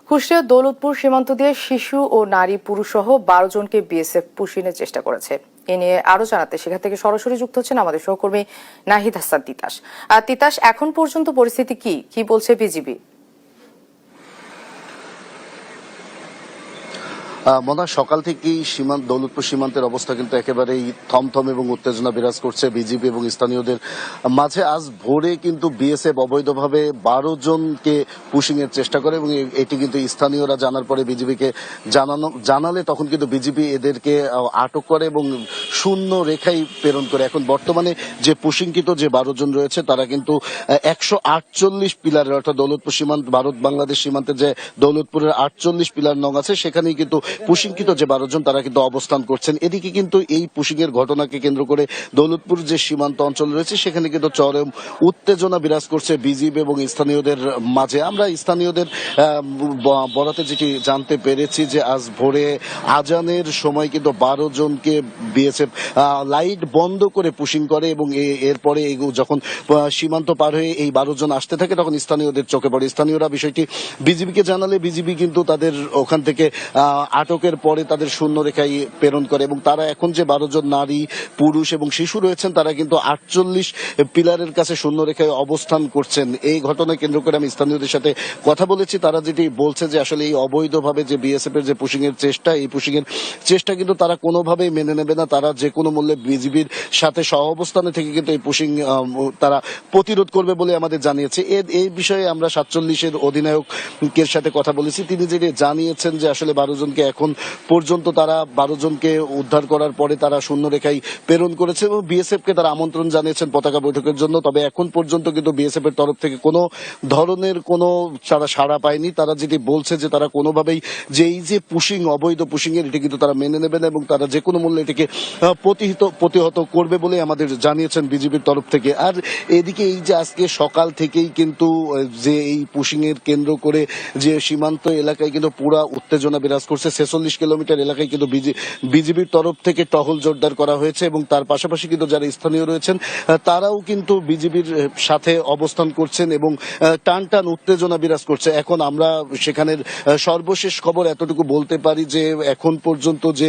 কুষ্টিয়ার দৌলতপুর সীমান্ত দিয়ে শিশু ও নারী পুরুষ সহ 12 জনকে বিএসএফ পুশিনের চেষ্টা করেছে। এ নিয়ে আরো জানাতে সেখান থেকে সরাসরি যুক্ত হচ্ছেন আমাদের সহকর্মী নাহিদ হাসান তিতাস। তিতাস, এখন পর্যন্ত পরিস্থিতি কি বলছে বিজিবি? মনে সকাল থেকেই দৌলতপুর সীমান্তের অবস্থা কিন্তু একেবারেই থমথম এবং উত্তেজনা বিরাজ করছে বিজিবি এবং স্থানীয়দের মাঝে। আজ ভোরে কিন্তু বিএসএফ অবৈধভাবে 12 জনকে পুশিং এর চেষ্টা করে এবং এটি কিন্তু স্থানীয়রা জানার পরে বিজিবিকে জানালে তখন কিন্তু বিজিবি এদেরকে আটক করে এবং শূন্য রেখাই প্রেরণ করে। এখন বর্তমানে যে পুশিংকৃত যে 12 জন রয়েছে তারা কিন্তু 148 পিলারের, অর্থাৎ দৌলতপুর সীমান্ত ভারত বাংলাদেশ সীমান্তে যে দৌলতপুরের 48 পিলার নং আছে সেখানেই কিন্তু পুশিংকৃত যে 12 জন তারা কিন্তু অবস্থান করছেন। এদিকে কিন্তু এই পুশিং এর ঘটনাকে কেন্দ্র করে দৌলতপুর যে সীমান্ত অঞ্চল রয়েছে সেখানে কিন্তু চরম উত্তেজনা বিরাজ করছে বিজিবি এবং স্থানীয়দের মাঝে। আমরা স্থানীয়দের বরাতে যেটি জানতে পেরেছি যে আজ ভোরে আজানের সময় কিন্তু 12 জনকে বিএসএফ লাইট বন্ধ করে পুশিং করে এবং এরপরে যখন সীমান্ত পার হয়ে এই 12 জন আসতে থাকে তখন স্থানীয়দের চোখে পড়ে। স্থানীয়রা বিষয়টি বিজিবিকে জানালে বিজিবি কিন্তু তাদের ওখান থেকে আটকের পরে তাদের শূন্য রেখায় প্রেরণ করে এবং তারা এখন যে 12 জন নারী পুরুষ এবং শিশু রয়েছেন তারা কিন্তু 48 পিলারের কাছে শূন্য রেখায় অবস্থান করছেন। এই ঘটনা কেন্দ্র করে আমি স্থানীয়দের সাথে কথা বলেছি। তারা যেটি বলছে যে আসলে এই অবৈধভাবে যে বিএসএফ এর যে পুশিং এর চেষ্টা, এই পুশিং এর চেষ্টা কিন্তু তারা কোনোভাবেই মেনে নেবে না। তারা যে কোনো মূল্যে বিজিবির সাথে সহ অবস্থানে থেকে কিন্তু এই পুশিং তারা প্রতিরোধ করবে বলে আমাদের জানিয়েছে। এই বিষয়ে আমরা 47-এর অধিনায়কের সাথে কথা বলেছি। তিনি যেটি জানিয়েছেন যে আসলে 12 জনকে এখন পর্যন্ত তারা 12 জনকে উদ্ধার করার পরে তারা শূন্য রেখায় প্রেরণ করেছে এবং বিএসএফ কে তারা আমন্ত্রণ জানিয়েছেন পতাকা বৈঠকের জন্য। তবে এখন পর্যন্ত কিন্তু বিএসএফ এর তরফ থেকে কোনো ধরনের কোনো তারা সাড়া পায়নি। তারা যেটি বলছে যে তারা কোনোভাবেই যে এই যে পুশিং, অবৈধ পুশিং এর, এটি কিন্তু তারা মেনে নেবে না এবং তারা যে কোনো মূল্যে এটিকে প্রতিহত করবে বলে আমাদের জানিয়েছেন বিজিবির তরফ থেকে। আর এদিকে এই যে আজকে সকাল থেকেই কিন্তু যে এই পুশিং এর কেন্দ্র করে যে সীমান্ত এলাকায় কিন্তু পুরা উত্তেজনা বিরাজ করছে। 46 কিলোমিটার এলাকায় কিন্তু বিজিবির তরফ থেকে টহল জোরদার করা হয়েছে এবং তার পাশাপাশি কিন্তু যারা স্থানীয় রয়েছেন তারাও কিন্তু বিজিবির সাথে অবস্থান করছেন এবং টান উত্তেজনা বিরাজ করছে। এখন আমরা সেখানের সর্বশেষ খবর এতটুকু বলতে পারি যে এখন পর্যন্ত যে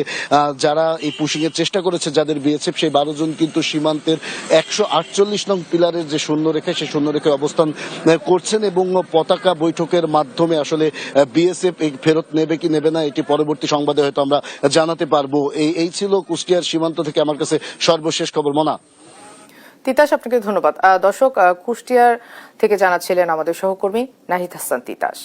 যারা এই পুশিং এর চেষ্টা করেছে যাদের বিএসএফ, সেই 12 জন কিন্তু সীমান্তের 148 নং পিলারের যে শূন্য রেখায় সেই শূন্য রেখায় অবস্থান করছেন এবং পতাকা বৈঠকের মাধ্যমে আসলে বিএসএফ ফেরত নেবে কি নেবে না এটি পরবর্তী সংবাদে হয়তো আমরা জানাতে পারবো। এই ছিল কুষ্টিয়ার সীমান্ত থেকে আমার কাছে সর্বশেষ খবর। মনা। তিতাস, আপনাকে ধন্যবাদ। দর্শক, কুষ্টিয়ার থেকে জানাচ্ছিলেন আমাদের সহকর্মী নাহিদ হাসান তিতাস।